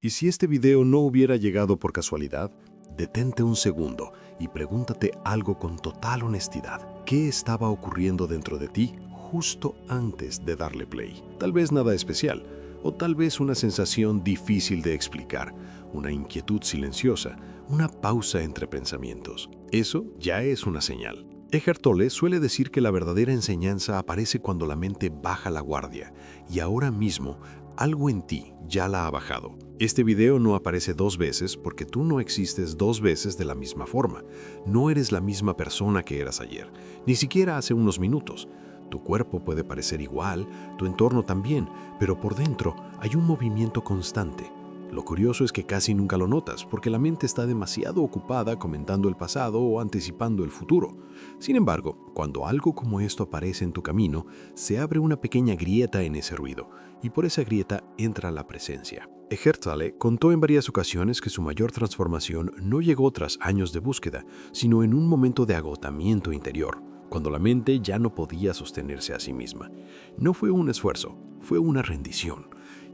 Y si este video no hubiera llegado por casualidad, detente un segundo y pregúntate algo con total honestidad. ¿Qué estaba ocurriendo dentro de ti justo antes de darle play? Tal vez nada especial, o tal vez una sensación difícil de explicar, una inquietud silenciosa, una pausa entre pensamientos. Eso ya es una señal. Eckhart Tolle suele decir que la verdadera enseñanza aparece cuando la mente baja la guardia, y ahora mismo algo en ti ya la ha bajado. Este video no aparece dos veces porque tú no existes dos veces de la misma forma. No eres la misma persona que eras ayer, ni siquiera hace unos minutos. Tu cuerpo puede parecer igual, tu entorno también, pero por dentro hay un movimiento constante. Lo curioso es que casi nunca lo notas, porque la mente está demasiado ocupada comentando el pasado o anticipando el futuro. Sin embargo, cuando algo como esto aparece en tu camino, se abre una pequeña grieta en ese ruido, y por esa grieta entra la presencia. Eckhart Tolle contó en varias ocasiones que su mayor transformación no llegó tras años de búsqueda, sino en un momento de agotamiento interior, cuando la mente ya no podía sostenerse a sí misma. No fue un esfuerzo, fue una rendición.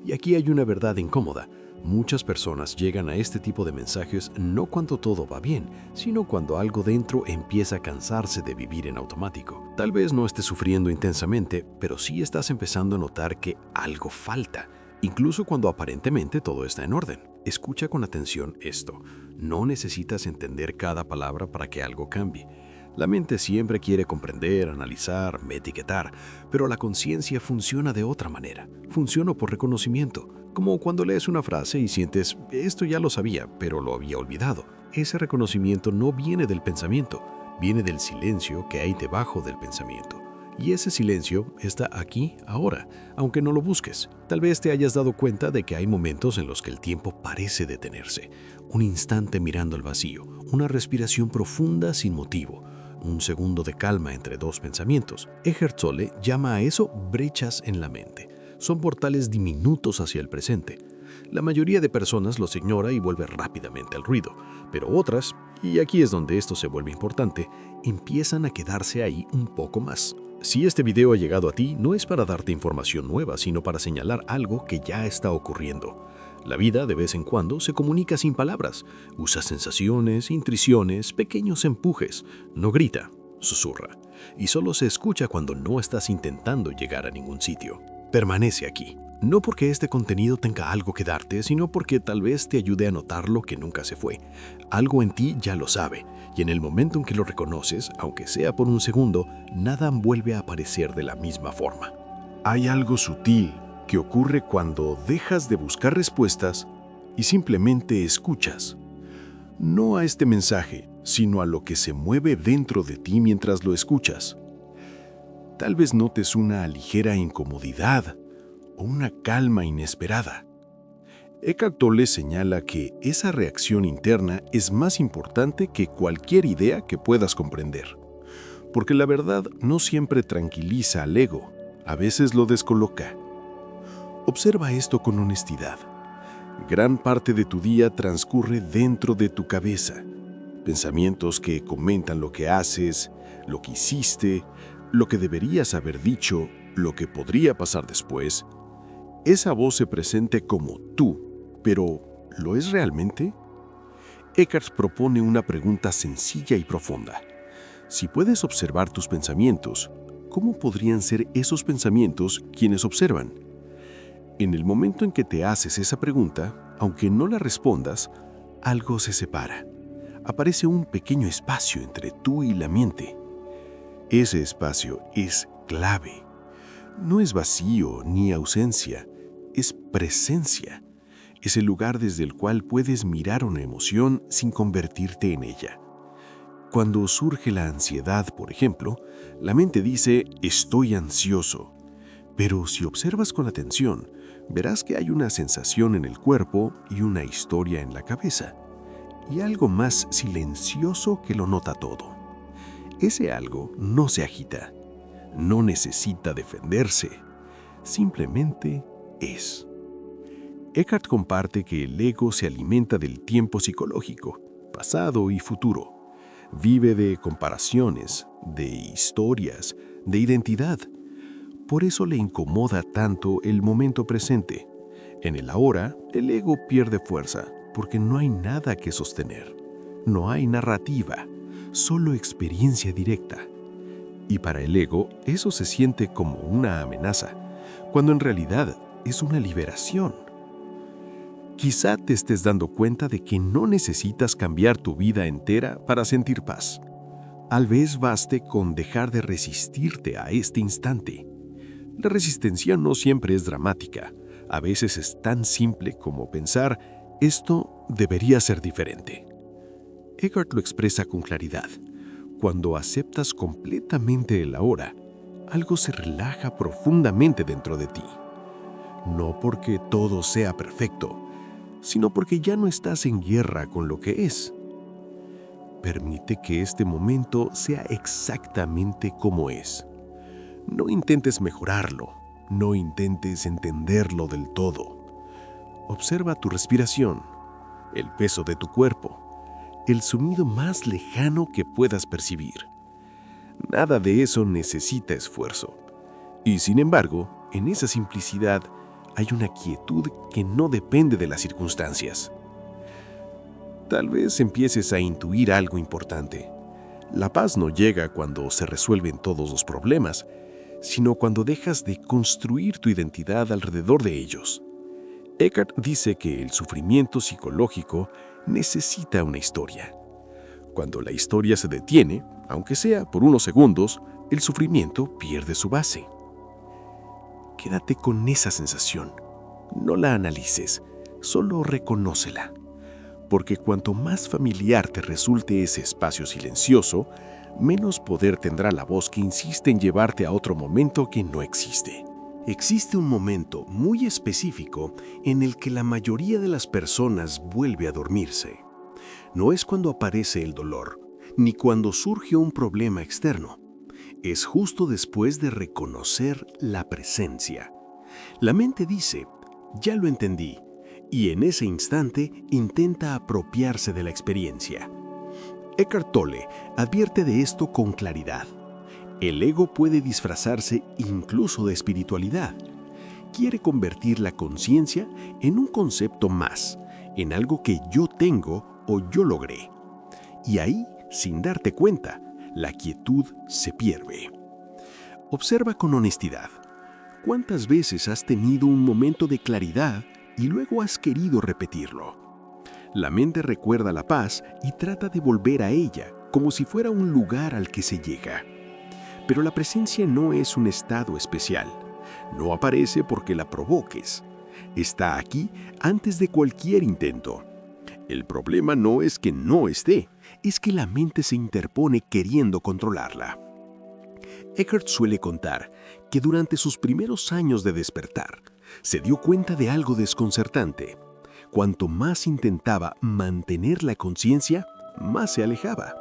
Y aquí hay una verdad incómoda. Muchas personas llegan a este tipo de mensajes no cuando todo va bien, sino cuando algo dentro empieza a cansarse de vivir en automático. Tal vez no estés sufriendo intensamente, pero sí estás empezando a notar que algo falta, incluso cuando aparentemente todo está en orden. Escucha con atención esto. No necesitas entender cada palabra para que algo cambie. La mente siempre quiere comprender, analizar, etiquetar, pero la conciencia funciona de otra manera. Funciona por reconocimiento, como cuando lees una frase y sientes, esto ya lo sabía, pero lo había olvidado. Ese reconocimiento no viene del pensamiento, viene del silencio que hay debajo del pensamiento. Y ese silencio está aquí, ahora, aunque no lo busques. Tal vez te hayas dado cuenta de que hay momentos en los que el tiempo parece detenerse. Un instante mirando al vacío, una respiración profunda sin motivo, un segundo de calma entre dos pensamientos. Eckhart Tolle llama a eso brechas en la mente. Son portales diminutos hacia el presente. La mayoría de personas los ignora y vuelve rápidamente al ruido, pero otras, y aquí es donde esto se vuelve importante, empiezan a quedarse ahí un poco más. Si este video ha llegado a ti, no es para darte información nueva, sino para señalar algo que ya está ocurriendo. La vida, de vez en cuando, se comunica sin palabras. Usa sensaciones, intuiciones, pequeños empujes. No grita, susurra. Y solo se escucha cuando no estás intentando llegar a ningún sitio. Permanece aquí. No porque este contenido tenga algo que darte, sino porque tal vez te ayude a notar lo que nunca se fue. Algo en ti ya lo sabe, y en el momento en que lo reconoces, aunque sea por un segundo, nada vuelve a aparecer de la misma forma. Hay algo sutil que ocurre cuando dejas de buscar respuestas y simplemente escuchas. No a este mensaje, sino a lo que se mueve dentro de ti mientras lo escuchas. Tal vez notes una ligera incomodidad o una calma inesperada. Eckhart Tolle señala que esa reacción interna es más importante que cualquier idea que puedas comprender, porque la verdad no siempre tranquiliza al ego, a veces lo descoloca. Observa esto con honestidad. Gran parte de tu día transcurre dentro de tu cabeza. Pensamientos que comentan lo que haces, lo que hiciste, lo que deberías haber dicho, lo que podría pasar después. Esa voz se presenta como tú, pero ¿lo es realmente? Eckhart propone una pregunta sencilla y profunda. Si puedes observar tus pensamientos, ¿cómo podrían ser esos pensamientos quienes observan? En el momento en que te haces esa pregunta, aunque no la respondas, algo se separa. Aparece un pequeño espacio entre tú y la mente. Ese espacio es clave. No es vacío ni ausencia, es presencia. Es el lugar desde el cual puedes mirar una emoción sin convertirte en ella. Cuando surge la ansiedad, por ejemplo, la mente dice, estoy ansioso. Pero si observas con atención, verás que hay una sensación en el cuerpo y una historia en la cabeza. Y algo más silencioso que lo nota todo. Ese algo no se agita, no necesita defenderse, simplemente es. Eckhart comparte que el ego se alimenta del tiempo psicológico, pasado y futuro. Vive de comparaciones, de historias, de identidad. Por eso le incomoda tanto el momento presente. En el ahora, el ego pierde fuerza porque no hay nada que sostener. No hay narrativa, solo experiencia directa. Y para el ego, eso se siente como una amenaza, cuando en realidad es una liberación. Quizá te estés dando cuenta de que no necesitas cambiar tu vida entera para sentir paz. Tal vez baste con dejar de resistirte a este instante. La resistencia no siempre es dramática. A veces es tan simple como pensar, esto debería ser diferente. Eckhart lo expresa con claridad. Cuando aceptas completamente el ahora, algo se relaja profundamente dentro de ti. No porque todo sea perfecto, sino porque ya no estás en guerra con lo que es. Permite que este momento sea exactamente como es. No intentes mejorarlo, no intentes entenderlo del todo. Observa tu respiración, el peso de tu cuerpo, el sonido más lejano que puedas percibir. Nada de eso necesita esfuerzo. Y sin embargo, en esa simplicidad hay una quietud que no depende de las circunstancias. Tal vez empieces a intuir algo importante. La paz no llega cuando se resuelven todos los problemas, sino cuando dejas de construir tu identidad alrededor de ellos. Eckhart dice que el sufrimiento psicológico necesita una historia. Cuando la historia se detiene, aunque sea por unos segundos, el sufrimiento pierde su base. Quédate con esa sensación. No la analices, solo reconócela. Porque cuanto más familiar te resulte ese espacio silencioso, menos poder tendrá la voz que insiste en llevarte a otro momento que no existe. Existe un momento muy específico en el que la mayoría de las personas vuelve a dormirse. No es cuando aparece el dolor, ni cuando surge un problema externo. Es justo después de reconocer la presencia. La mente dice, ya lo entendí, y en ese instante intenta apropiarse de la experiencia. Eckhart Tolle advierte de esto con claridad. El ego puede disfrazarse incluso de espiritualidad. Quiere convertir la conciencia en un concepto más, en algo que yo tengo o yo logré. Y ahí, sin darte cuenta, la quietud se pierde. Observa con honestidad. ¿Cuántas veces has tenido un momento de claridad y luego has querido repetirlo? La mente recuerda la paz y trata de volver a ella, como si fuera un lugar al que se llega. Pero la presencia no es un estado especial. No aparece porque la provoques. Está aquí antes de cualquier intento. El problema no es que no esté, es que la mente se interpone queriendo controlarla. Eckhart suele contar que durante sus primeros años de despertar, se dio cuenta de algo desconcertante. Cuanto más intentaba mantener la conciencia, más se alejaba.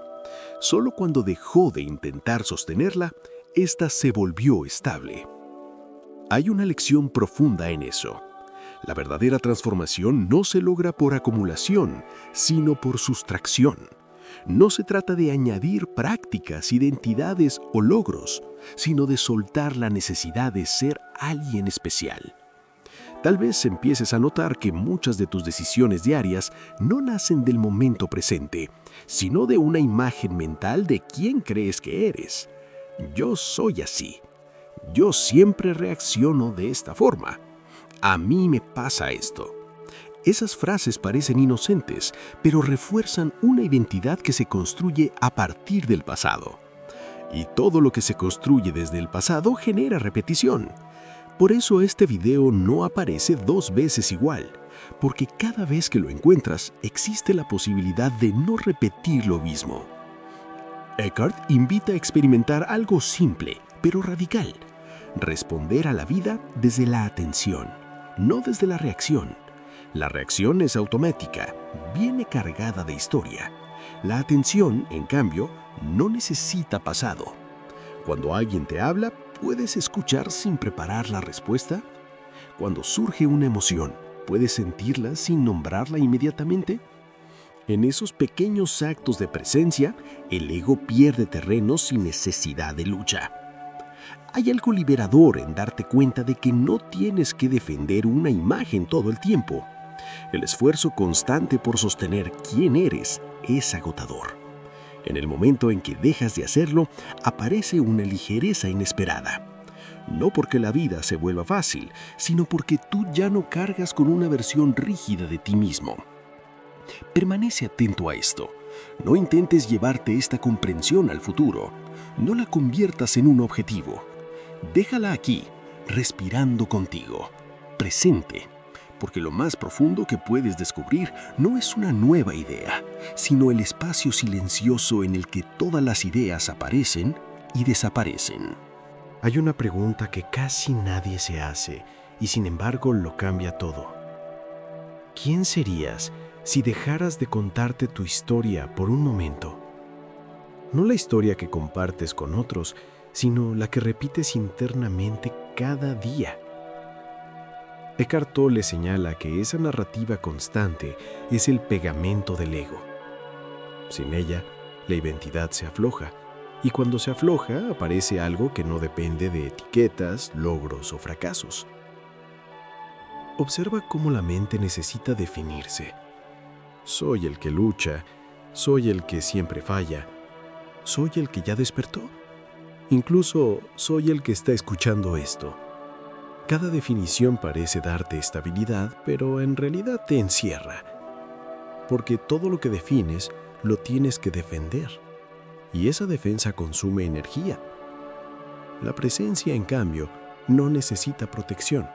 Solo cuando dejó de intentar sostenerla, ésta se volvió estable. Hay una lección profunda en eso. La verdadera transformación no se logra por acumulación, sino por sustracción. No se trata de añadir prácticas, identidades o logros, sino de soltar la necesidad de ser alguien especial. Tal vez empieces a notar que muchas de tus decisiones diarias no nacen del momento presente, sino de una imagen mental de quién crees que eres. Yo soy así. Yo siempre reacciono de esta forma. A mí me pasa esto. Esas frases parecen inocentes, pero refuerzan una identidad que se construye a partir del pasado. Y todo lo que se construye desde el pasado genera repetición. Por eso este video no aparece dos veces igual, porque cada vez que lo encuentras existe la posibilidad de no repetir lo mismo. Eckhart invita a experimentar algo simple, pero radical. Responder a la vida desde la atención, no desde la reacción. La reacción es automática, viene cargada de historia. La atención, en cambio, no necesita pasado. Cuando alguien te habla, ¿puedes escuchar sin preparar la respuesta? Cuando surge una emoción, ¿puedes sentirla sin nombrarla inmediatamente? En esos pequeños actos de presencia, el ego pierde terreno sin necesidad de lucha. Hay algo liberador en darte cuenta de que no tienes que defender una imagen todo el tiempo. El esfuerzo constante por sostener quién eres es agotador. En el momento en que dejas de hacerlo, aparece una ligereza inesperada. No porque la vida se vuelva fácil, sino porque tú ya no cargas con una versión rígida de ti mismo. Permanece atento a esto. No intentes llevarte esta comprensión al futuro. No la conviertas en un objetivo. Déjala aquí, respirando contigo, presente, porque lo más profundo que puedes descubrir no es una nueva idea, sino el espacio silencioso en el que todas las ideas aparecen y desaparecen. Hay una pregunta que casi nadie se hace y sin embargo lo cambia todo. ¿Quién serías si dejaras de contarte tu historia por un momento? No la historia que compartes con otros, sino la que repites internamente cada día. Eckhart Tolle señala que esa narrativa constante es el pegamento del ego. Sin ella, la identidad se afloja, y cuando se afloja aparece algo que no depende de etiquetas, logros o fracasos. Observa cómo la mente necesita definirse. Soy el que lucha, soy el que siempre falla, soy el que ya despertó. Incluso soy el que está escuchando esto. Cada definición parece darte estabilidad, pero en realidad te encierra. Porque todo lo que defines lo tienes que defender. Y esa defensa consume energía. La presencia, en cambio, no necesita protección.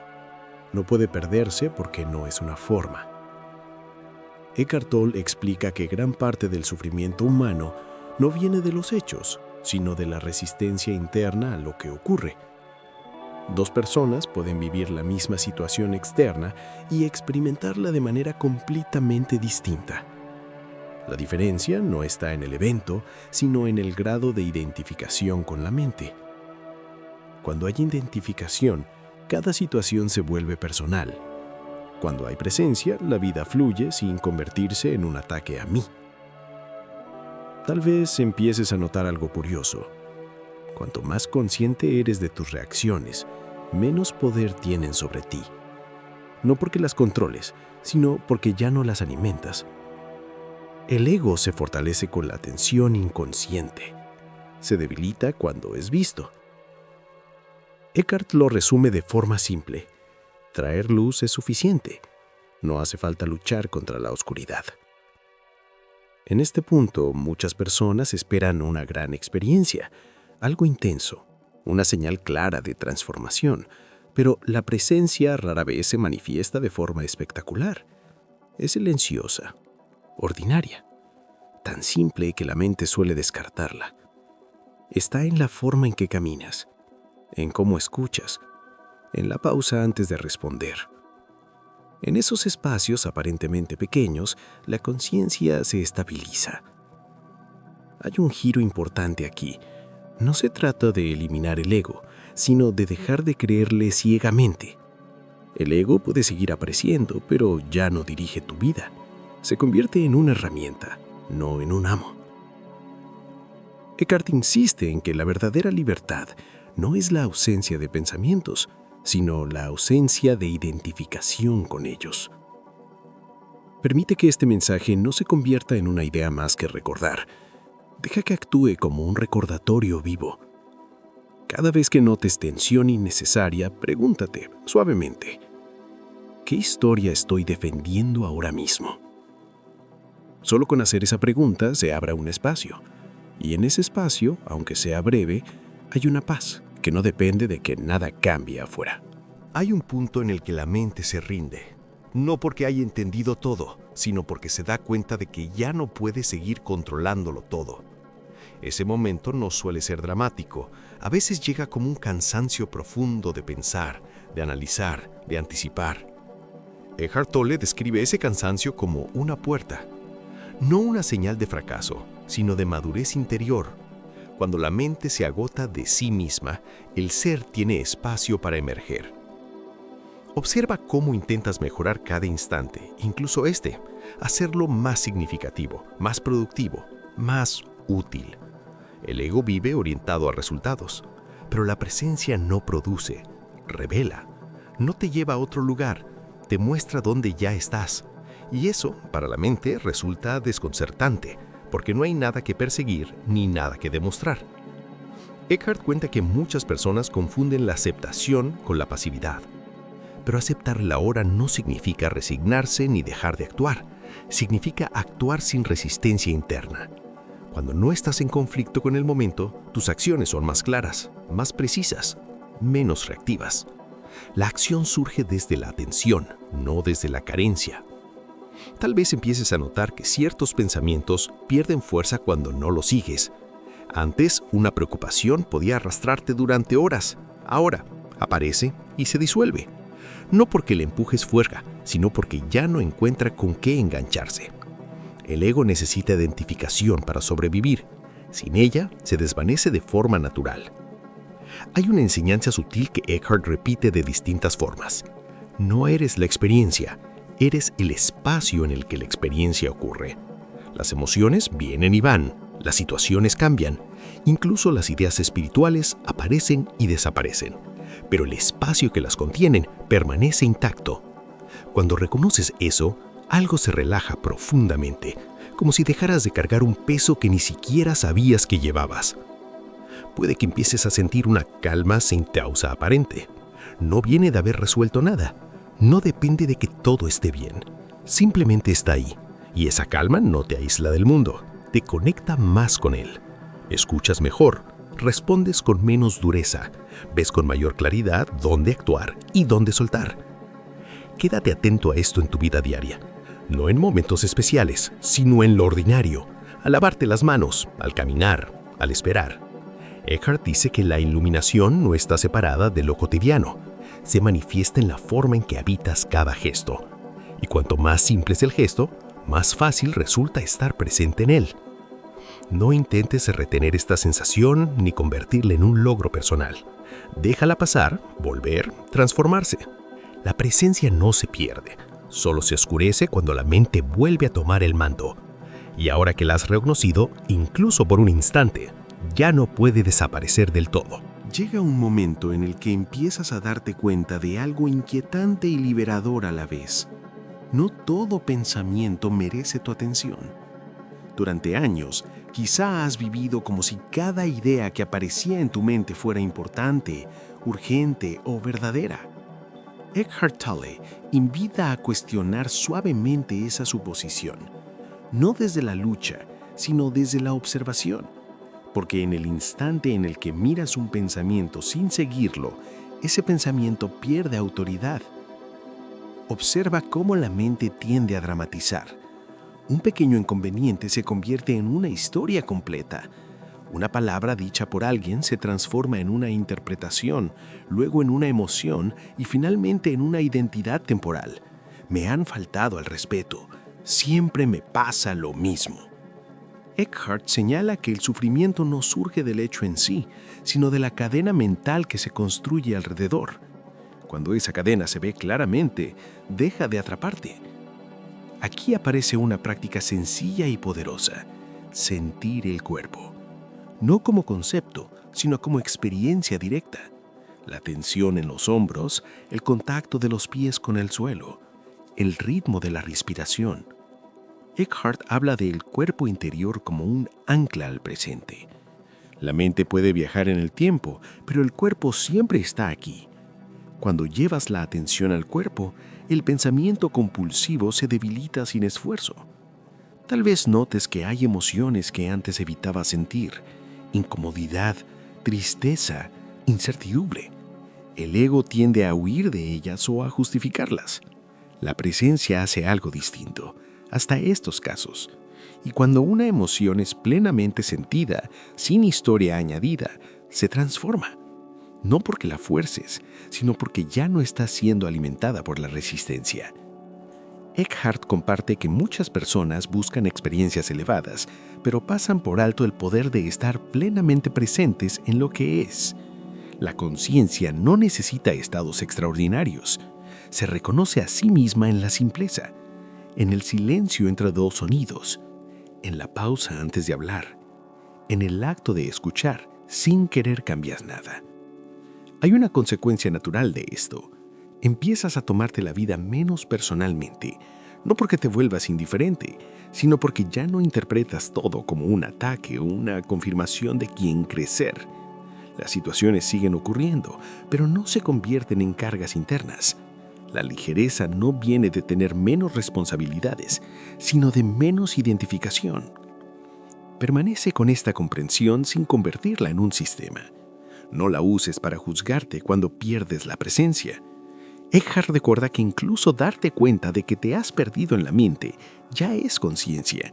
No puede perderse porque no es una forma. Eckhart Tolle explica que gran parte del sufrimiento humano no viene de los hechos, sino de la resistencia interna a lo que ocurre. Dos personas pueden vivir la misma situación externa y experimentarla de manera completamente distinta. La diferencia no está en el evento, sino en el grado de identificación con la mente. Cuando hay identificación, cada situación se vuelve personal. Cuando hay presencia, la vida fluye sin convertirse en un ataque a mí. Tal vez empieces a notar algo curioso. Cuanto más consciente eres de tus reacciones, menos poder tienen sobre ti. No porque las controles, sino porque ya no las alimentas. El ego se fortalece con la atención inconsciente. Se debilita cuando es visto. Eckhart lo resume de forma simple. Traer luz es suficiente. No hace falta luchar contra la oscuridad. En este punto, muchas personas esperan una gran experiencia, algo intenso, una señal clara de transformación, pero la presencia rara vez se manifiesta de forma espectacular. Es silenciosa, ordinaria, tan simple que la mente suele descartarla. Está en la forma en que caminas, en cómo escuchas, en la pausa antes de responder. En esos espacios aparentemente pequeños, la conciencia se estabiliza. Hay un giro importante aquí. No se trata de eliminar el ego, sino de dejar de creerle ciegamente. El ego puede seguir apareciendo, pero ya no dirige tu vida. Se convierte en una herramienta, no en un amo. Eckhart insiste en que la verdadera libertad no es la ausencia de pensamientos, sino la ausencia de identificación con ellos. Permite que este mensaje no se convierta en una idea más que recordar. Deja que actúe como un recordatorio vivo. Cada vez que notes tensión innecesaria, pregúntate suavemente: ¿qué historia estoy defendiendo ahora mismo? Solo con hacer esa pregunta se abre un espacio. Y en ese espacio, aunque sea breve, hay una paz que no depende de que nada cambie afuera. Hay un punto en el que la mente se rinde, no porque haya entendido todo, sino porque se da cuenta de que ya no puede seguir controlándolo todo. Ese momento no suele ser dramático, a veces llega como un cansancio profundo de pensar, de analizar, de anticipar. Eckhart Tolle describe ese cansancio como una puerta, no una señal de fracaso, sino de madurez interior. Cuando la mente se agota de sí misma, el ser tiene espacio para emerger. Observa cómo intentas mejorar cada instante, incluso hacerlo más significativo, más productivo, más útil. El ego vive orientado a resultados, Pero la presencia no produce, revela. No te lleva a otro lugar, te muestra dónde ya estás. Y eso, para la mente, resulta desconcertante, porque no hay nada que perseguir ni nada que demostrar. Eckhart cuenta que muchas personas confunden la aceptación con la pasividad. Pero aceptar la hora no significa resignarse ni dejar de actuar. Significa actuar sin resistencia interna. Cuando no estás en conflicto con el momento, tus acciones son más claras, más precisas, menos reactivas. La acción surge desde la atención, no desde la carencia. Tal vez empieces a notar que ciertos pensamientos pierden fuerza cuando no los sigues. Antes, una preocupación podía arrastrarte durante horas. Ahora, aparece y se disuelve. No porque le empujes fuera, sino porque ya no encuentra con qué engancharse. El ego necesita identificación para sobrevivir. Sin ella, se desvanece de forma natural. Hay una enseñanza sutil que Eckhart repite de distintas formas. No eres la experiencia, eres el espacio en el que la experiencia ocurre. Las emociones vienen y van, las situaciones cambian, incluso las ideas espirituales aparecen y desaparecen, pero el espacio que las contienen permanece intacto. Cuando reconoces eso, algo se relaja profundamente, como si dejaras de cargar un peso que ni siquiera sabías que llevabas. Puede que empieces a sentir una calma sin causa aparente. No viene de haber resuelto nada. No depende de que todo esté bien. Simplemente está ahí. Y esa calma no te aísla del mundo. Te conecta más con él. Escuchas mejor. Respondes con menos dureza. Ves con mayor claridad dónde actuar y dónde soltar. Quédate atento a esto en tu vida diaria. No en momentos especiales, sino en lo ordinario. Al lavarte las manos, al caminar, al esperar. Eckhart dice que la iluminación no está separada de lo cotidiano. Se manifiesta en la forma en que habitas cada gesto. Y cuanto más simple es el gesto, más fácil resulta estar presente en él. No intentes retener esta sensación ni convertirla en un logro personal. Déjala pasar, volver, transformarse. La presencia no se pierde, solo se oscurece cuando la mente vuelve a tomar el mando. Y ahora que la has reconocido, incluso por un instante, ya no puede desaparecer del todo. Llega un momento en el que empiezas a darte cuenta de algo inquietante y liberador a la vez. No todo pensamiento merece tu atención. Durante años, quizá has vivido como si cada idea que aparecía en tu mente fuera importante, urgente o verdadera. Eckhart Tolle invita a cuestionar suavemente esa suposición, no desde la lucha, sino desde la observación. Porque en el instante en el que miras un pensamiento sin seguirlo, ese pensamiento pierde autoridad. Observa cómo la mente tiende a dramatizar. Un pequeño inconveniente se convierte en una historia completa. Una palabra dicha por alguien se transforma en una interpretación, luego en una emoción y finalmente en una identidad temporal. Me han faltado al respeto. Siempre me pasa lo mismo. Eckhart señala que el sufrimiento no surge del hecho en sí, sino de la cadena mental que se construye alrededor. Cuando esa cadena se ve claramente, deja de atraparte. Aquí aparece una práctica sencilla y poderosa: sentir el cuerpo. No como concepto, sino como experiencia directa. La tensión en los hombros, el contacto de los pies con el suelo, el ritmo de la respiración. Eckhart habla del cuerpo interior como un ancla al presente. La mente puede viajar en el tiempo, pero el cuerpo siempre está aquí. Cuando llevas la atención al cuerpo, el pensamiento compulsivo se debilita sin esfuerzo. Tal vez notes que hay emociones que antes evitabas sentir: incomodidad, tristeza, incertidumbre. El ego tiende a huir de ellas o a justificarlas. La presencia hace algo distinto, hasta estos casos. Y cuando una emoción es plenamente sentida, sin historia añadida, se transforma. No porque la fuerces, sino porque ya no está siendo alimentada por la resistencia. Eckhart comparte que muchas personas buscan experiencias elevadas, pero pasan por alto el poder de estar plenamente presentes en lo que es. La conciencia no necesita estados extraordinarios. Se reconoce a sí misma en la simpleza, en el silencio entre dos sonidos, en la pausa antes de hablar, en el acto de escuchar sin querer cambiar nada. Hay una consecuencia natural de esto. Empiezas a tomarte la vida menos personalmente, no porque te vuelvas indiferente, sino porque ya no interpretas todo como un ataque o una confirmación de quién crees ser. Las situaciones siguen ocurriendo, pero no se convierten en cargas internas. La ligereza no viene de tener menos responsabilidades, sino de menos identificación. Permanece con esta comprensión sin convertirla en un sistema. No la uses para juzgarte cuando pierdes la presencia. Eckhart recuerda que incluso darte cuenta de que te has perdido en la mente ya es conciencia.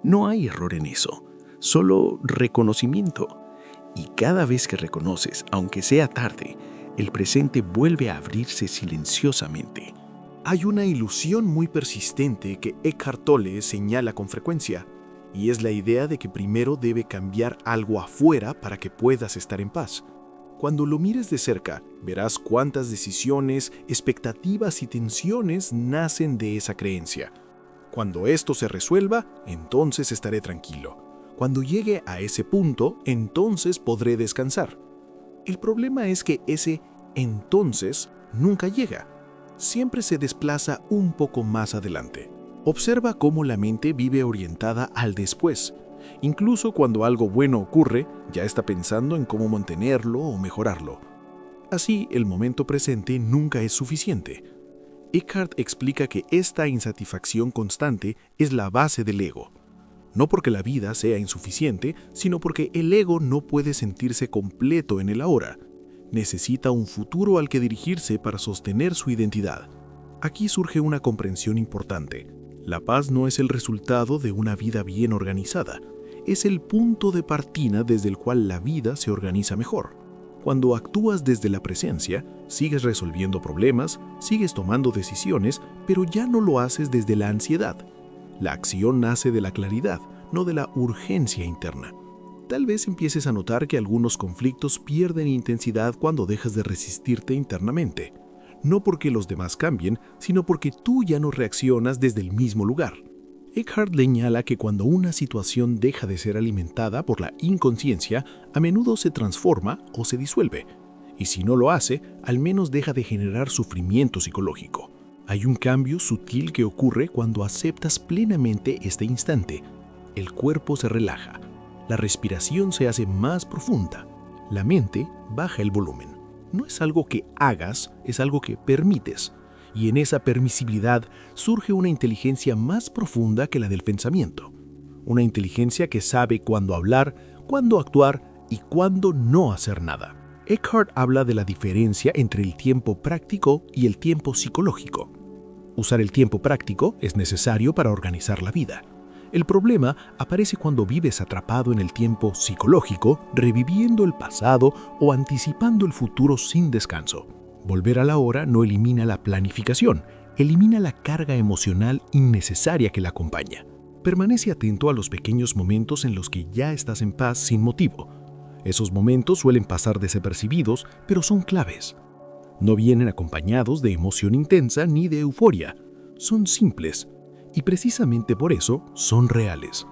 No hay error en eso, solo reconocimiento. Y cada vez que reconoces, aunque sea tarde, el presente vuelve a abrirse silenciosamente. Hay una ilusión muy persistente que Eckhart Tolle señala con frecuencia, y es la idea de que primero debe cambiar algo afuera para que puedas estar en paz. Cuando lo mires de cerca, verás cuántas decisiones, expectativas y tensiones nacen de esa creencia. Cuando esto se resuelva, entonces estaré tranquilo. Cuando llegue a ese punto, entonces podré descansar. El problema es que ese entonces nunca llega. Siempre se desplaza un poco más adelante. Observa cómo la mente vive orientada al después. Incluso cuando algo bueno ocurre, ya está pensando en cómo mantenerlo o mejorarlo. Así, el momento presente nunca es suficiente. Eckhart explica que esta insatisfacción constante es la base del ego. No porque la vida sea insuficiente, sino porque el ego no puede sentirse completo en el ahora. Necesita un futuro al que dirigirse para sostener su identidad. Aquí surge una comprensión importante. La paz no es el resultado de una vida bien organizada. Es el punto de partida desde el cual la vida se organiza mejor. Cuando actúas desde la presencia, sigues resolviendo problemas, sigues tomando decisiones, pero ya no lo haces desde la ansiedad. La acción nace de la claridad, no de la urgencia interna. Tal vez empieces a notar que algunos conflictos pierden intensidad cuando dejas de resistirte internamente. No porque los demás cambien, sino porque tú ya no reaccionas desde el mismo lugar. Eckhart señala que cuando una situación deja de ser alimentada por la inconsciencia, a menudo se transforma o se disuelve. Y si no lo hace, al menos deja de generar sufrimiento psicológico. Hay un cambio sutil que ocurre cuando aceptas plenamente este instante. El cuerpo se relaja, la respiración se hace más profunda, la mente baja el volumen. No es algo que hagas, es algo que permites. Y en esa permisibilidad surge una inteligencia más profunda que la del pensamiento. Una inteligencia que sabe cuándo hablar, cuándo actuar y cuándo no hacer nada. Eckhart habla de la diferencia entre el tiempo práctico y el tiempo psicológico. Usar el tiempo práctico es necesario para organizar la vida. El problema aparece cuando vives atrapado en el tiempo psicológico, reviviendo el pasado o anticipando el futuro sin descanso. Volver a la hora no elimina la planificación, elimina la carga emocional innecesaria que la acompaña. Permanece atento a los pequeños momentos en los que ya estás en paz sin motivo. Esos momentos suelen pasar desapercibidos, pero son claves. No vienen acompañados de emoción intensa ni de euforia. Son simples. Y precisamente por eso son reales.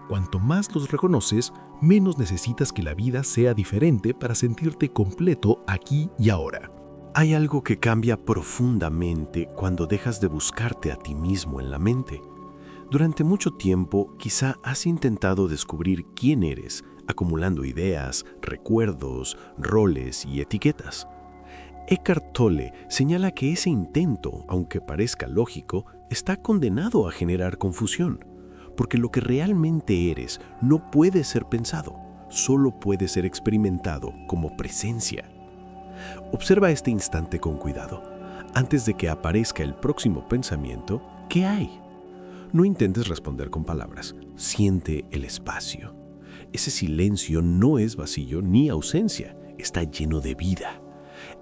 Cuanto más los reconoces, menos necesitas que la vida sea diferente para sentirte completo aquí y ahora. Hay algo que cambia profundamente cuando dejas de buscarte a ti mismo en la mente. Durante mucho tiempo, quizá has intentado descubrir quién eres, acumulando ideas, recuerdos, roles y etiquetas. Eckhart Tolle señala que ese intento, aunque parezca lógico, está condenado a generar confusión, porque lo que realmente eres no puede ser pensado, solo puede ser experimentado como presencia. Observa este instante con cuidado. Antes de que aparezca el próximo pensamiento, ¿qué hay? No intentes responder con palabras, siente el espacio. Ese silencio no es vacío ni ausencia, está lleno de vida.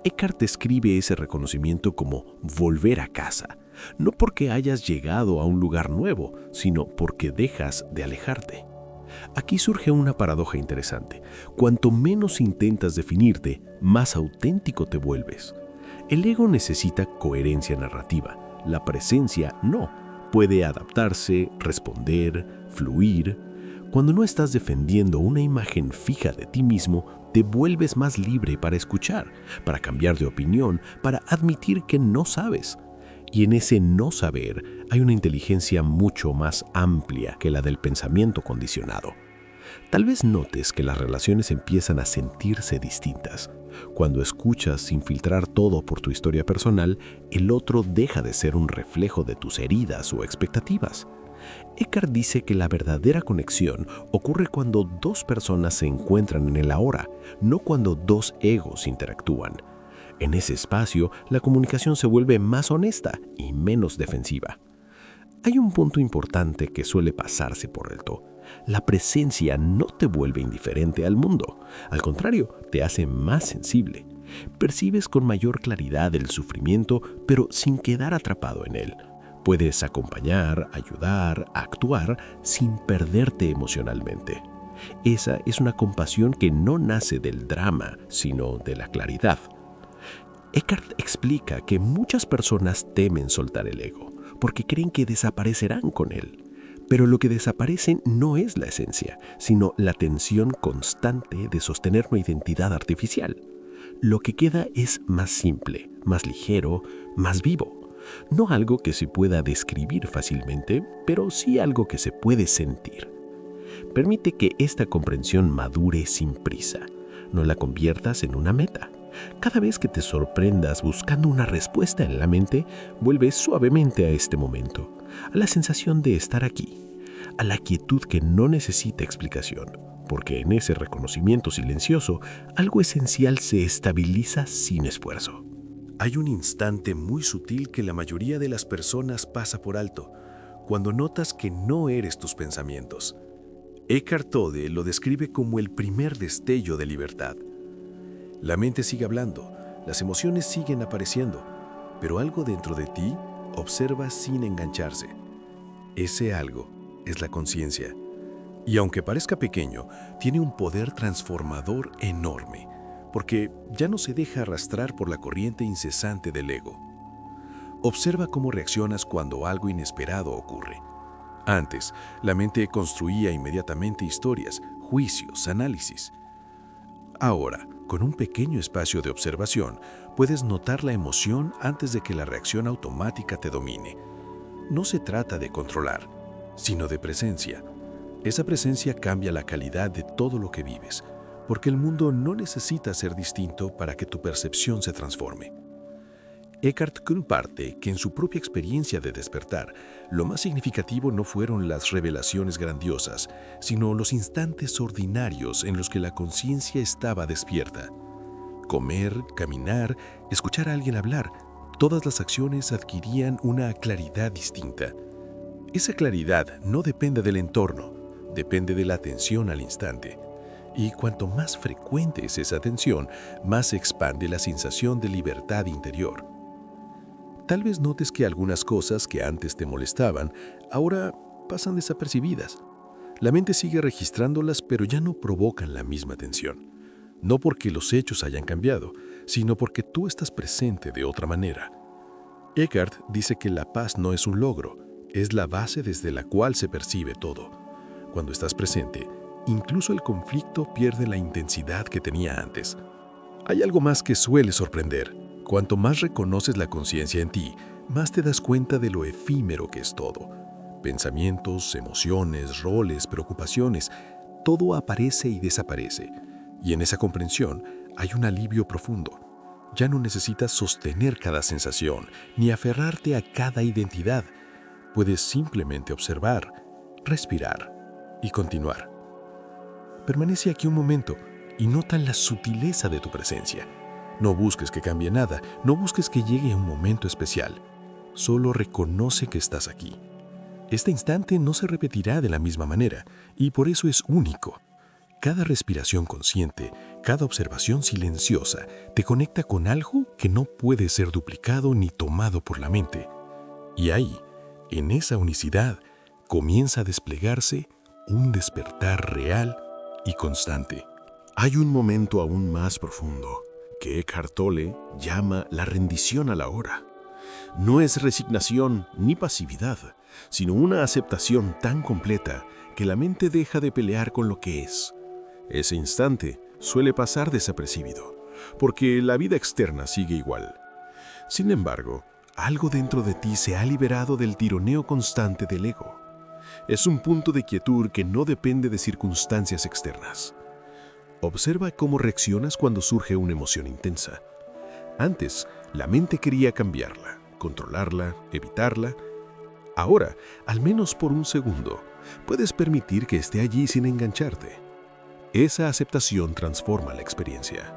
Eckhart describe ese reconocimiento como volver a casa, no porque hayas llegado a un lugar nuevo, sino porque dejas de alejarte. Aquí surge una paradoja interesante. Cuanto menos intentas definirte, más auténtico te vuelves. El ego necesita coherencia narrativa, la presencia no. Puede adaptarse, responder, fluir. Cuando no estás defendiendo una imagen fija de ti mismo, te vuelves más libre para escuchar, para cambiar de opinión, para admitir que no sabes. Y en ese no saber hay una inteligencia mucho más amplia que la del pensamiento condicionado. Tal vez notes que las relaciones empiezan a sentirse distintas. Cuando escuchas sin filtrar todo por tu historia personal, el otro deja de ser un reflejo de tus heridas o expectativas. Eckhart dice que la verdadera conexión ocurre cuando dos personas se encuentran en el ahora, no cuando dos egos interactúan. En ese espacio, la comunicación se vuelve más honesta y menos defensiva. Hay un punto importante que suele pasarse por alto. La presencia no te vuelve indiferente al mundo. Al contrario, te hace más sensible. Percibes con mayor claridad el sufrimiento, pero sin quedar atrapado en él. Puedes acompañar, ayudar, actuar sin perderte emocionalmente. Esa es una compasión que no nace del drama, sino de la claridad. Eckhart explica que muchas personas temen soltar el ego, porque creen que desaparecerán con él. Pero lo que desaparece no es la esencia, sino la tensión constante de sostener una identidad artificial. Lo que queda es más simple, más ligero, más vivo. No algo que se pueda describir fácilmente, pero sí algo que se puede sentir. Permite que esta comprensión madure sin prisa. No la conviertas en una meta. Cada vez que te sorprendas buscando una respuesta en la mente, vuelve suavemente a este momento, a la sensación de estar aquí, a la quietud que no necesita explicación, porque en ese reconocimiento silencioso, algo esencial se estabiliza sin esfuerzo. Hay un instante muy sutil que la mayoría de las personas pasa por alto, cuando notas que no eres tus pensamientos. Eckhart Tolle lo describe como el primer destello de libertad. La mente sigue hablando, las emociones siguen apareciendo, pero algo dentro de ti observa sin engancharse. Ese algo es la conciencia. Y aunque parezca pequeño, tiene un poder transformador enorme, porque ya no se deja arrastrar por la corriente incesante del ego. Observa cómo reaccionas cuando algo inesperado ocurre. Antes, la mente construía inmediatamente historias, juicios, análisis. Ahora, con un pequeño espacio de observación, puedes notar la emoción antes de que la reacción automática te domine. No se trata de controlar, sino de presencia. Esa presencia cambia la calidad de todo lo que vives, porque el mundo no necesita ser distinto para que tu percepción se transforme. Eckhart comparte que en su propia experiencia de despertar, lo más significativo no fueron las revelaciones grandiosas, sino los instantes ordinarios en los que la conciencia estaba despierta. Comer, caminar, escuchar a alguien hablar, todas las acciones adquirían una claridad distinta. Esa claridad no depende del entorno, depende de la atención al instante. Y cuanto más frecuente es esa atención, más se expande la sensación de libertad interior. Tal vez notes que algunas cosas que antes te molestaban, ahora pasan desapercibidas. La mente sigue registrándolas, pero ya no provocan la misma tensión. No porque los hechos hayan cambiado, sino porque tú estás presente de otra manera. Eckhart dice que la paz no es un logro, es la base desde la cual se percibe todo. Cuando estás presente, incluso el conflicto pierde la intensidad que tenía antes. Hay algo más que suele sorprender. Cuanto más reconoces la conciencia en ti, más te das cuenta de lo efímero que es todo. Pensamientos, emociones, roles, preocupaciones, todo aparece y desaparece. Y en esa comprensión hay un alivio profundo. Ya no necesitas sostener cada sensación, ni aferrarte a cada identidad. Puedes simplemente observar, respirar y continuar. Permanece aquí un momento y nota la sutileza de tu presencia. No busques que cambie nada, no busques que llegue un momento especial. Solo reconoce que estás aquí. Este instante no se repetirá de la misma manera, y por eso es único. Cada respiración consciente, cada observación silenciosa, te conecta con algo que no puede ser duplicado ni tomado por la mente. Y ahí, en esa unicidad, comienza a desplegarse un despertar real y constante. Hay un momento aún más profundo, que Eckhart Tolle llama la rendición a la hora. No es resignación ni pasividad, sino una aceptación tan completa que la mente deja de pelear con lo que es. Ese instante suele pasar desapercibido, porque la vida externa sigue igual. Sin embargo, algo dentro de ti se ha liberado del tironeo constante del ego. Es un punto de quietud que no depende de circunstancias externas. Observa cómo reaccionas cuando surge una emoción intensa. Antes, la mente quería cambiarla, controlarla, evitarla. Ahora, al menos por un segundo, puedes permitir que esté allí sin engancharte. Esa aceptación transforma la experiencia.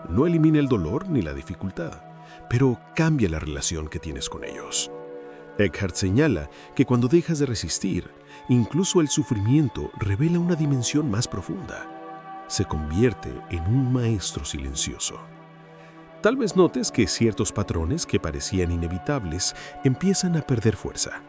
No elimina el dolor ni la dificultad, pero cambia la relación que tienes con ellos. Eckhart señala que cuando dejas de resistir, incluso el sufrimiento revela una dimensión más profunda. Se convierte en un maestro silencioso. Tal vez notes que ciertos patrones que parecían inevitables empiezan a perder fuerza.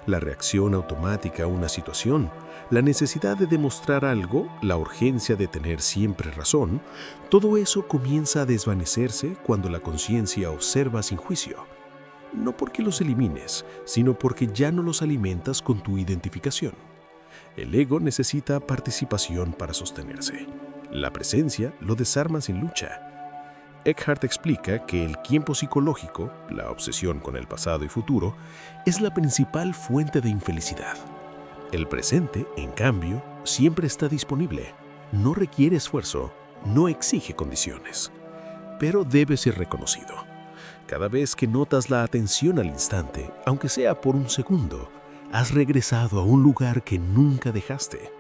La reacción automática a una situación, la necesidad de demostrar algo, la urgencia de tener siempre razón, todo eso comienza a desvanecerse cuando la conciencia observa sin juicio. No porque los elimines, sino porque ya no los alimentas con tu identificación. El ego necesita participación para sostenerse. La presencia lo desarma sin lucha. Eckhart explica que el tiempo psicológico, la obsesión con el pasado y futuro, es la principal fuente de infelicidad. El presente, en cambio, siempre está disponible. No requiere esfuerzo, no exige condiciones, pero debe ser reconocido. Cada vez que notas la atención al instante, aunque sea por un segundo, has regresado a un lugar que nunca dejaste.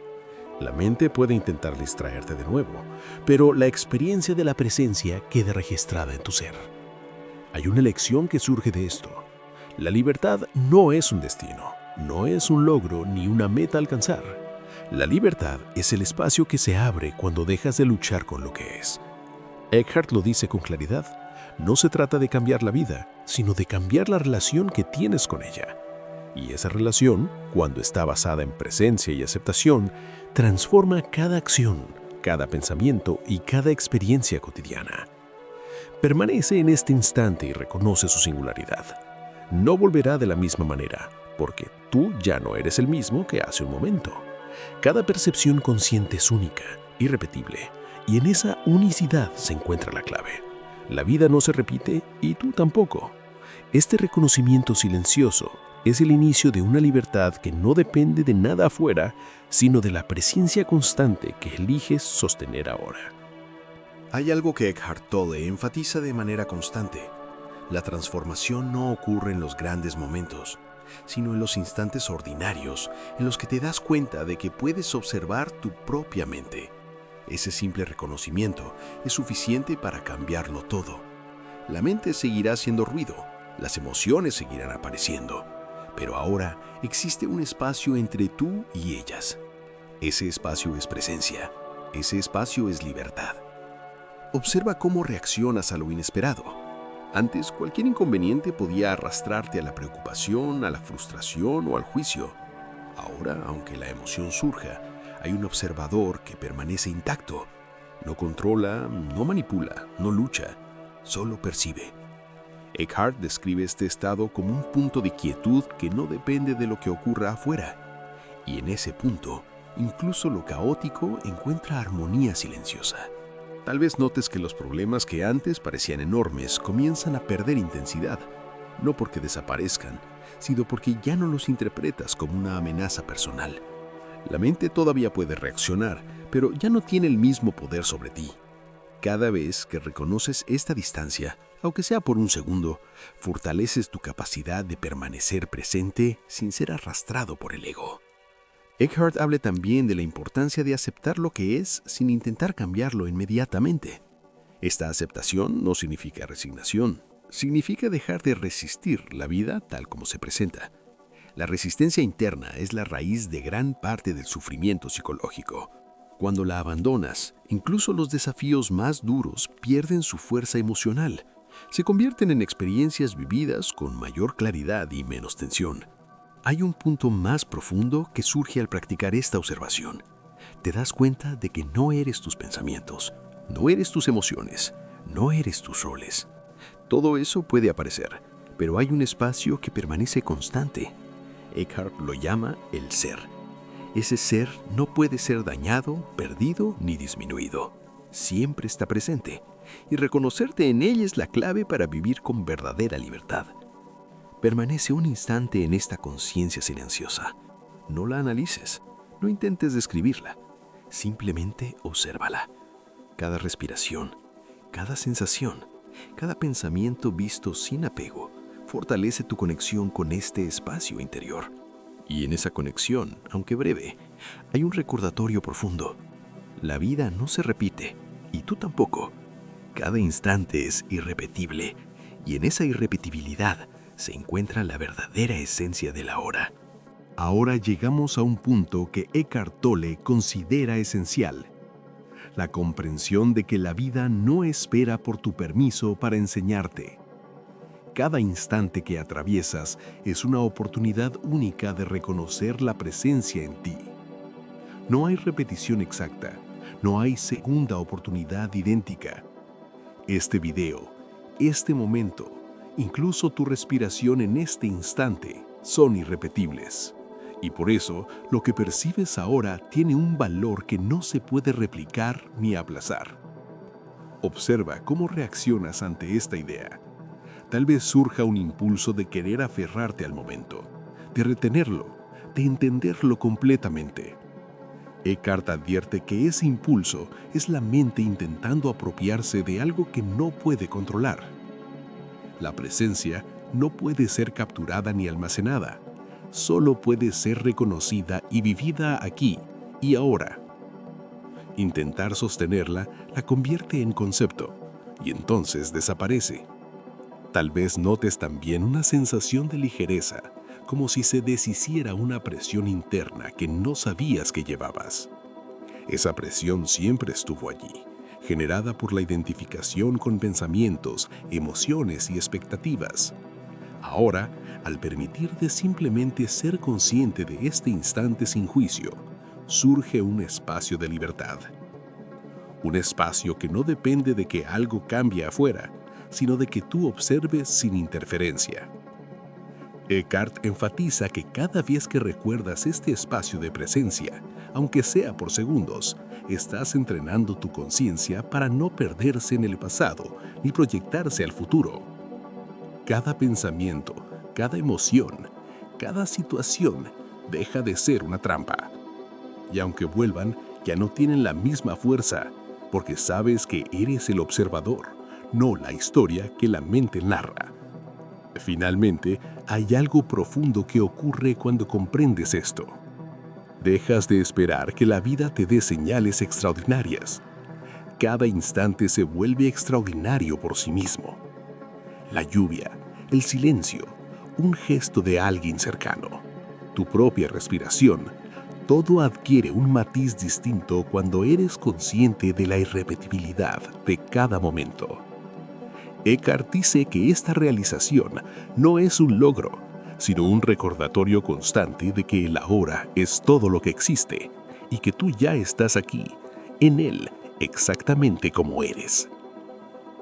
La mente puede intentar distraerte de nuevo, pero la experiencia de la presencia queda registrada en tu ser. Hay una lección que surge de esto. La libertad no es un destino, no es un logro ni una meta a alcanzar. La libertad es el espacio que se abre cuando dejas de luchar con lo que es. Eckhart lo dice con claridad. No se trata de cambiar la vida, sino de cambiar la relación que tienes con ella. Y esa relación, cuando está basada en presencia y aceptación, transforma cada acción, cada pensamiento y cada experiencia cotidiana. Permanece en este instante y reconoce su singularidad. No volverá de la misma manera, porque tú ya no eres el mismo que hace un momento. Cada percepción consciente es única, irrepetible, y en esa unicidad se encuentra la clave. La vida no se repite y tú tampoco. Este reconocimiento silencioso es el inicio de una libertad que no depende de nada afuera, sino de la presencia constante que eliges sostener ahora. Hay algo que Eckhart Tolle enfatiza de manera constante. La transformación no ocurre en los grandes momentos, sino en los instantes ordinarios en los que te das cuenta de que puedes observar tu propia mente. Ese simple reconocimiento es suficiente para cambiarlo todo. La mente seguirá haciendo ruido, las emociones seguirán apareciendo, pero ahora existe un espacio entre tú y ellas. Ese espacio es presencia, ese espacio es libertad. Observa cómo reaccionas a lo inesperado. Antes, cualquier inconveniente podía arrastrarte a la preocupación, a la frustración o al juicio. Ahora, aunque la emoción surja, hay un observador que permanece intacto. No controla, no manipula, no lucha, solo percibe. Eckhart describe este estado como un punto de quietud que no depende de lo que ocurra afuera. Y en ese punto, incluso lo caótico encuentra armonía silenciosa. Tal vez notes que los problemas que antes parecían enormes comienzan a perder intensidad, no porque desaparezcan, sino porque ya no los interpretas como una amenaza personal. La mente todavía puede reaccionar, pero ya no tiene el mismo poder sobre ti. Cada vez que reconoces esta distancia, aunque sea por un segundo, fortaleces tu capacidad de permanecer presente sin ser arrastrado por el ego. Eckhart habla también de la importancia de aceptar lo que es sin intentar cambiarlo inmediatamente. Esta aceptación no significa resignación, significa dejar de resistir la vida tal como se presenta. La resistencia interna es la raíz de gran parte del sufrimiento psicológico. Cuando la abandonas, incluso los desafíos más duros pierden su fuerza emocional. Se convierten en experiencias vividas con mayor claridad y menos tensión. Hay un punto más profundo que surge al practicar esta observación. Te das cuenta de que no eres tus pensamientos, no eres tus emociones, no eres tus roles. Todo eso puede aparecer, pero hay un espacio que permanece constante. Eckhart lo llama el ser. Ese ser no puede ser dañado, perdido ni disminuido. siempre está presente, y reconocerte en ella es la clave para vivir con verdadera libertad. Permanece un instante en esta conciencia silenciosa. No la analices, no intentes describirla, simplemente obsérvala. Cada respiración, cada sensación, cada pensamiento visto sin apego, fortalece tu conexión con este espacio interior. Y en esa conexión, aunque breve, hay un recordatorio profundo. La vida no se repite, y tú tampoco. Cada instante es irrepetible, y en esa irrepetibilidad se encuentra la verdadera esencia de la hora. Ahora llegamos a un punto que Eckhart Tolle considera esencial: la comprensión de que la vida no espera por tu permiso para enseñarte. Cada instante que atraviesas es una oportunidad única de reconocer la presencia en ti. No hay repetición exacta, no hay segunda oportunidad idéntica. Este video, este momento, incluso tu respiración en este instante, son irrepetibles. Y por eso, lo que percibes ahora tiene un valor que no se puede replicar ni aplazar. Observa cómo reaccionas ante esta idea. Tal vez surja un impulso de querer aferrarte al momento, de retenerlo, de entenderlo completamente. Eckhart advierte que ese impulso es la mente intentando apropiarse de algo que no puede controlar. La presencia no puede ser capturada ni almacenada, solo puede ser reconocida y vivida aquí y ahora. Intentar sostenerla la convierte en concepto y entonces desaparece. Tal vez notes también una sensación de ligereza, como si se deshiciera una presión interna que no sabías que llevabas. Esa presión siempre estuvo allí, generada por la identificación con pensamientos, emociones y expectativas. Ahora, al permitirte simplemente ser consciente de este instante sin juicio, surge un espacio de libertad. Un espacio que no depende de que algo cambie afuera, sino de que tú observes sin interferencia. Eckhart enfatiza que cada vez que recuerdas este espacio de presencia, aunque sea por segundos, estás entrenando tu conciencia para no perderse en el pasado ni proyectarse al futuro. Cada pensamiento, cada emoción, cada situación deja de ser una trampa. Y aunque vuelvan, ya no tienen la misma fuerza, porque sabes que eres el observador, no la historia que la mente narra. Finalmente, hay algo profundo que ocurre cuando comprendes esto. Dejas de esperar que la vida te dé señales extraordinarias. Cada instante se vuelve extraordinario por sí mismo. La lluvia, el silencio, un gesto de alguien cercano, tu propia respiración, todo adquiere un matiz distinto cuando eres consciente de la irrepetibilidad de cada momento. Eckhart dice que esta realización no es un logro, sino un recordatorio constante de que el ahora es todo lo que existe y que tú ya estás aquí, en él, exactamente como eres.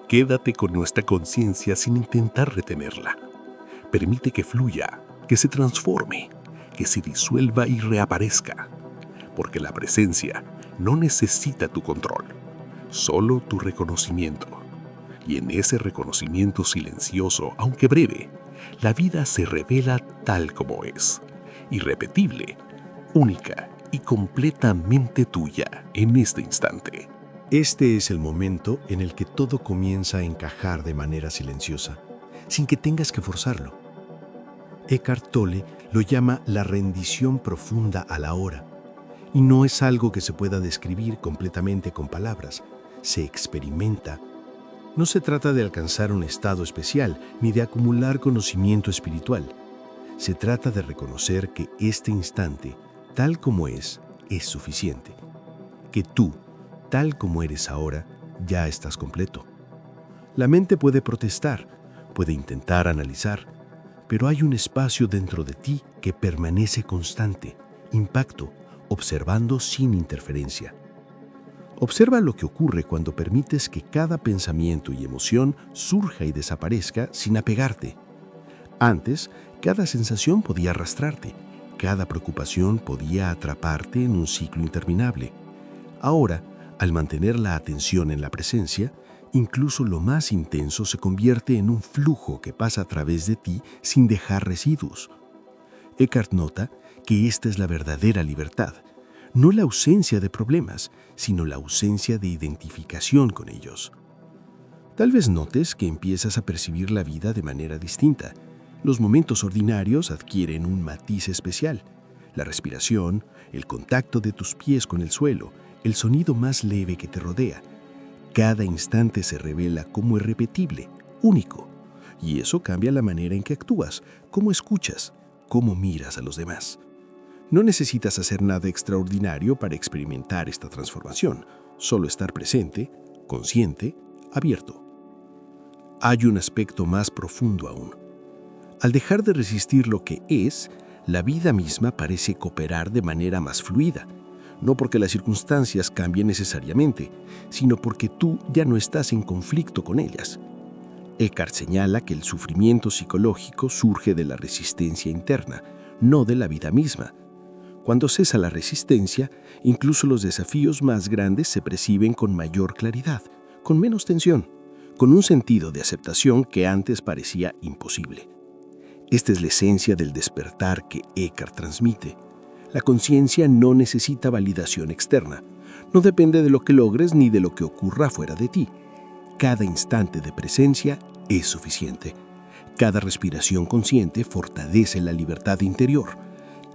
Quédate con nuestra conciencia sin intentar retenerla. Permite que fluya, que se transforme, que se disuelva y reaparezca, porque la presencia no necesita tu control, solo tu reconocimiento. Y en ese reconocimiento silencioso, aunque breve, la vida se revela tal como es, irrepetible, única y completamente tuya en este instante. Este es el momento en el que todo comienza a encajar de manera silenciosa, sin que tengas que forzarlo. Eckhart Tolle lo llama la rendición profunda a la hora, y no es algo que se pueda describir completamente con palabras, se experimenta. No se trata de alcanzar un estado especial ni de acumular conocimiento espiritual. Se trata de reconocer que este instante, tal como es suficiente. Que tú, tal como eres ahora, ya estás completo. La mente puede protestar, puede intentar analizar, pero hay un espacio dentro de ti que permanece constante, impacto, observando sin interferencia. Observa lo que ocurre cuando permites que cada pensamiento y emoción surja y desaparezca sin apegarte. Antes, cada sensación podía arrastrarte, cada preocupación podía atraparte en un ciclo interminable. Ahora, Al mantener la atención en la presencia, incluso lo más intenso se convierte en un flujo que pasa a través de ti sin dejar residuos. Eckhart nota que esta es la verdadera libertad, no la ausencia de problemas, sino la ausencia de identificación con ellos. Tal vez notes que empiezas a percibir la vida de manera distinta. Los momentos ordinarios adquieren un matiz especial. La respiración, el contacto de tus pies con el suelo, el sonido más leve que te rodea. Cada instante se revela como irrepetible, único. Y eso cambia la manera en que actúas, cómo escuchas, cómo miras a los demás. No necesitas hacer nada extraordinario para experimentar esta transformación, solo estar presente, consciente, abierto. Hay un aspecto más profundo aún. Al dejar de resistir lo que es, la vida misma parece cooperar de manera más fluida, no porque las circunstancias cambien necesariamente, sino porque tú ya no estás en conflicto con ellas. Eckhart señala que el sufrimiento psicológico surge de la resistencia interna, no de la vida misma. Cuando cesa la resistencia, incluso los desafíos más grandes se perciben con mayor claridad, con menos tensión, con un sentido de aceptación que antes parecía imposible. Esta es la esencia del despertar que Eckhart transmite. La conciencia no necesita validación externa, no depende de lo que logres ni de lo que ocurra fuera de ti. Cada instante de presencia es suficiente. Cada respiración consciente fortalece la libertad interior.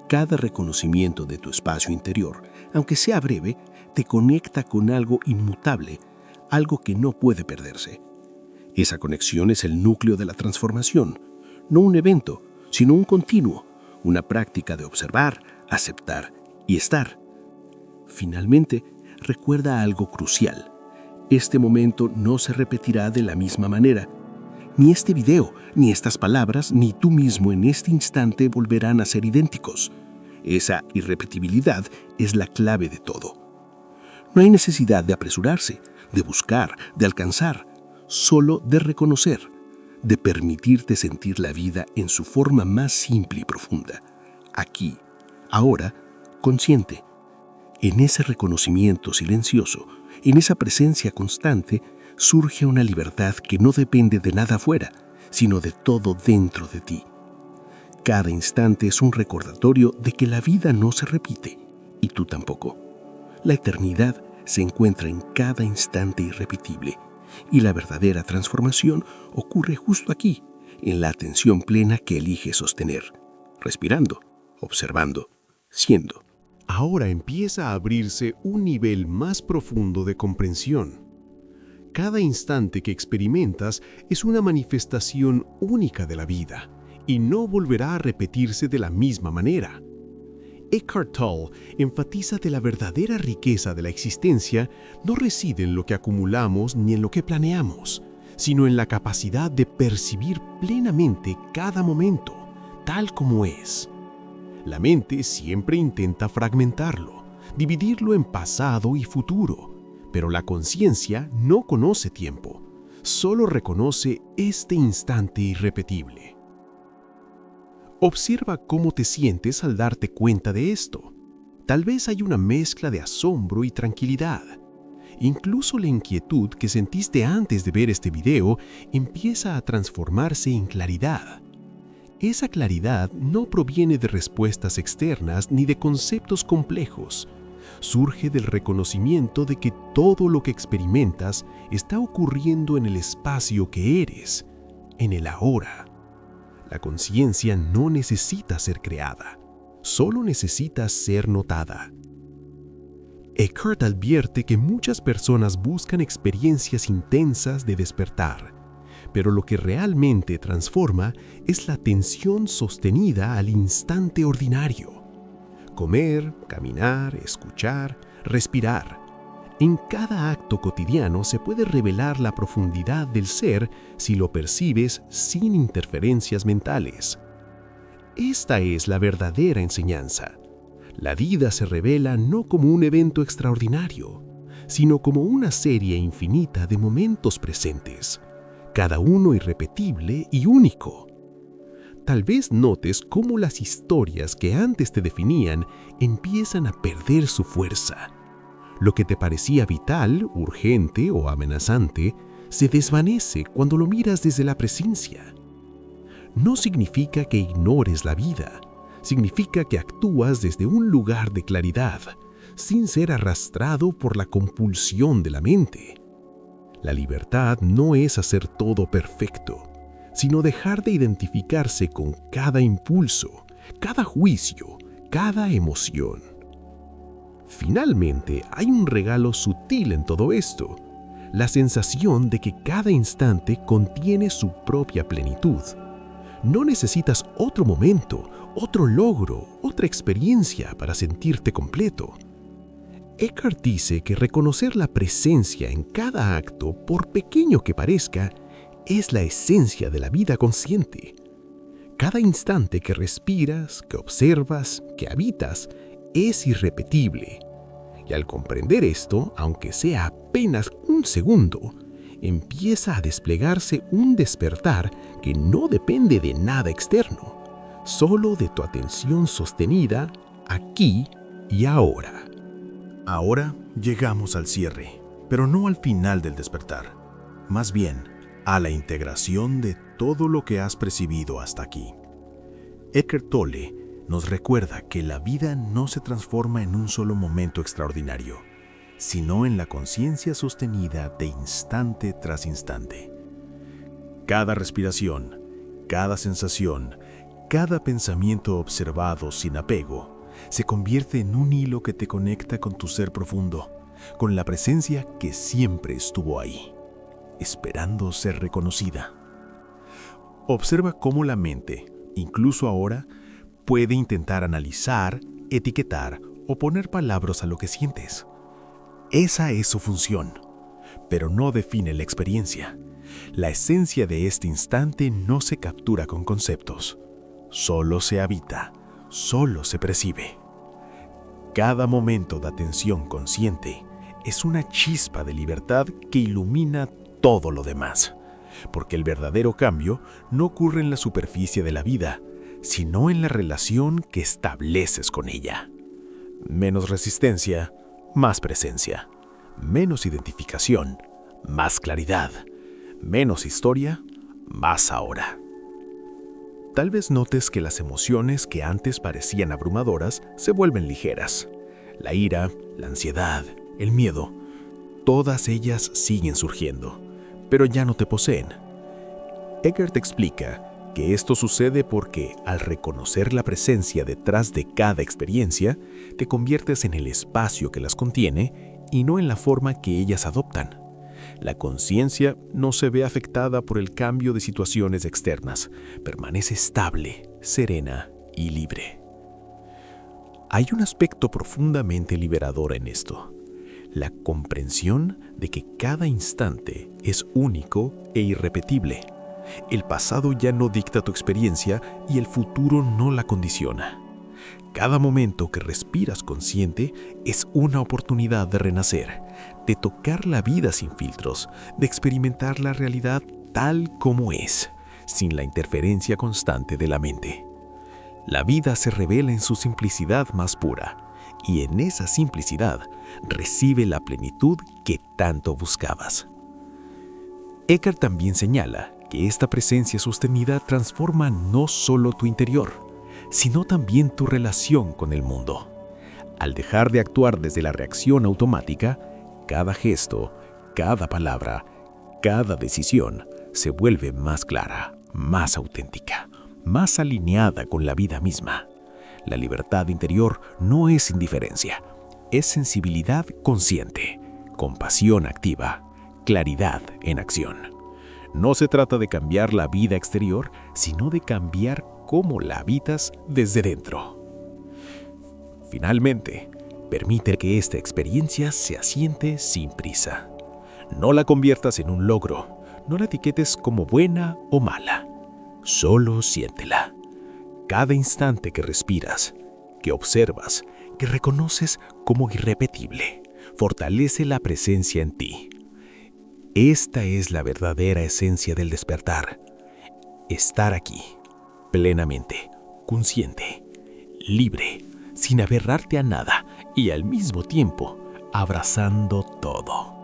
Cada reconocimiento de tu espacio interior, aunque sea breve, te conecta con algo inmutable, algo que no puede perderse. Esa conexión es el núcleo de la transformación, no un evento, sino un continuo, una práctica de observar, aceptar y estar. Finalmente, recuerda algo crucial. Este momento no se repetirá de la misma manera. Ni este video, ni estas palabras, ni tú mismo en este instante volverán a ser idénticos. Esa irrepetibilidad es la clave de todo. No hay necesidad de apresurarse, de buscar, de alcanzar, solo de reconocer, de permitirte sentir la vida en su forma más simple y profunda. Aquí, ahora, consciente. En ese reconocimiento silencioso, en esa presencia constante, surge una libertad que no depende de nada afuera, sino de todo dentro de ti. Cada instante es un recordatorio de que la vida no se repite, y tú tampoco. La eternidad se encuentra en cada instante irrepetible, y la verdadera transformación ocurre justo aquí, en la atención plena que eliges sostener, respirando, observando, siendo. Ahora empieza a abrirse un nivel más profundo de comprensión. Cada instante que experimentas es una manifestación única de la vida y no volverá a repetirse de la misma manera. Eckhart Tolle enfatiza que la verdadera riqueza de la existencia no reside en lo que acumulamos ni en lo que planeamos, sino en la capacidad de percibir plenamente cada momento, tal como es. La mente siempre intenta fragmentarlo, dividirlo en pasado y futuro, pero la conciencia no conoce tiempo, solo reconoce este instante irrepetible. Observa cómo te sientes al darte cuenta de esto. Tal vez hay una mezcla de asombro y tranquilidad. Incluso la inquietud que sentiste antes de ver este video empieza a transformarse en claridad. Esa claridad no proviene de respuestas externas ni de conceptos complejos. Surge del reconocimiento de que todo lo que experimentas está ocurriendo en el espacio que eres, en el ahora. La conciencia no necesita ser creada, solo necesita ser notada. Eckhart advierte que muchas personas buscan experiencias intensas de despertar, pero lo que realmente transforma es la atención sostenida al instante ordinario. Comer, caminar, escuchar, respirar. En cada acto cotidiano se puede revelar la profundidad del ser si lo percibes sin interferencias mentales. Esta es la verdadera enseñanza. La vida se revela no como un evento extraordinario, sino como una serie infinita de momentos presentes, cada uno irrepetible y único. Tal vez notes cómo las historias que antes te definían empiezan a perder su fuerza. Lo que te parecía vital, urgente o amenazante se desvanece cuando lo miras desde la presencia. No significa que ignores la vida, significa que actúas desde un lugar de claridad, sin ser arrastrado por la compulsión de la mente. La libertad no es hacer todo perfecto, sino dejar de identificarse con cada impulso, cada juicio, cada emoción. Finalmente, hay un regalo sutil en todo esto, la sensación de que cada instante contiene su propia plenitud. No necesitas otro momento, otro logro, otra experiencia para sentirte completo. Eckhart dice que reconocer la presencia en cada acto, por pequeño que parezca, es la esencia de la vida consciente. Cada instante que respiras, que observas, que habitas, es irrepetible. Y al comprender esto, aunque sea apenas un segundo, empieza a desplegarse un despertar que no depende de nada externo, solo de tu atención sostenida aquí y ahora. Ahora llegamos al cierre, pero no al final del despertar, más bien a la integración de todo lo que has percibido hasta aquí. Eckhart Tolle nos recuerda que la vida no se transforma en un solo momento extraordinario, sino en la conciencia sostenida de instante tras instante. Cada respiración, cada sensación, cada pensamiento observado sin apego, se convierte en un hilo que te conecta con tu ser profundo, con la presencia que siempre estuvo ahí, esperando ser reconocida. Observa cómo la mente, incluso ahora, puede intentar analizar, etiquetar o poner palabras a lo que sientes. Esa es su función, pero no define la experiencia. La esencia de este instante no se captura con conceptos, solo se habita, solo se percibe. Cada momento de atención consciente es una chispa de libertad que ilumina todo lo demás, porque el verdadero cambio no ocurre en la superficie de la vida, sino en la relación que estableces con ella. Menos resistencia, más presencia. Menos identificación, más claridad. Menos historia, más ahora. Tal vez notes que las emociones que antes parecían abrumadoras se vuelven ligeras. La ira, la ansiedad, el miedo, todas ellas siguen surgiendo, pero ya no te poseen. Eckhart explica que esto sucede porque, al reconocer la presencia detrás de cada experiencia, te conviertes en el espacio que las contiene y no en la forma que ellas adoptan. La conciencia no se ve afectada por el cambio de situaciones externas, permanece estable, serena y libre. Hay un aspecto profundamente liberador en esto: la comprensión de que cada instante es único e irrepetible. El pasado ya no dicta tu experiencia y el futuro no la condiciona. Cada momento que respiras consciente es una oportunidad de renacer, de tocar la vida sin filtros, de experimentar la realidad tal como es, sin la interferencia constante de la mente. La vida se revela en su simplicidad más pura, y en esa simplicidad recibe la plenitud que tanto buscabas. Eckhart también señala que esta presencia sostenida transforma no solo tu interior, sino también tu relación con el mundo. Al dejar de actuar desde la reacción automática, cada gesto, cada palabra, cada decisión se vuelve más clara, más auténtica, más alineada con la vida misma. La libertad interior no es indiferencia, es sensibilidad consciente, compasión activa, claridad en acción. No se trata de cambiar la vida exterior, sino de cambiar cómo la habitas desde dentro. Finalmente, permite que esta experiencia se asiente sin prisa. No la conviertas en un logro, no la etiquetes como buena o mala. Solo siéntela. Cada instante que respiras, que observas, que reconoces como irrepetible, fortalece la presencia en ti. Esta es la verdadera esencia del despertar. Estar aquí, plenamente, consciente, libre, sin aferrarte a nada y al mismo tiempo abrazando todo.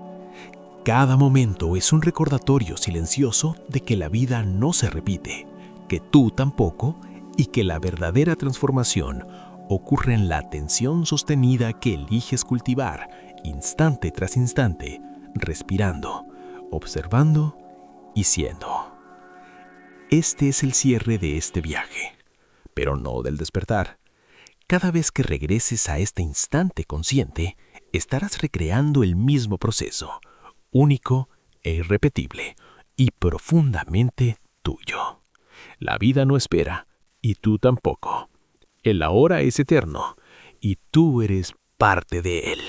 Cada momento es un recordatorio silencioso de que la vida no se repite, que tú tampoco, y que la verdadera transformación ocurre en la atención sostenida que eliges cultivar, instante tras instante, respirando, observando y siendo. Este es el cierre de este viaje, pero no del despertar. Cada vez que regreses a este instante consciente, estarás recreando el mismo proceso, único e irrepetible, y profundamente tuyo. La vida no espera, y tú tampoco. El ahora es eterno, y tú eres parte de él.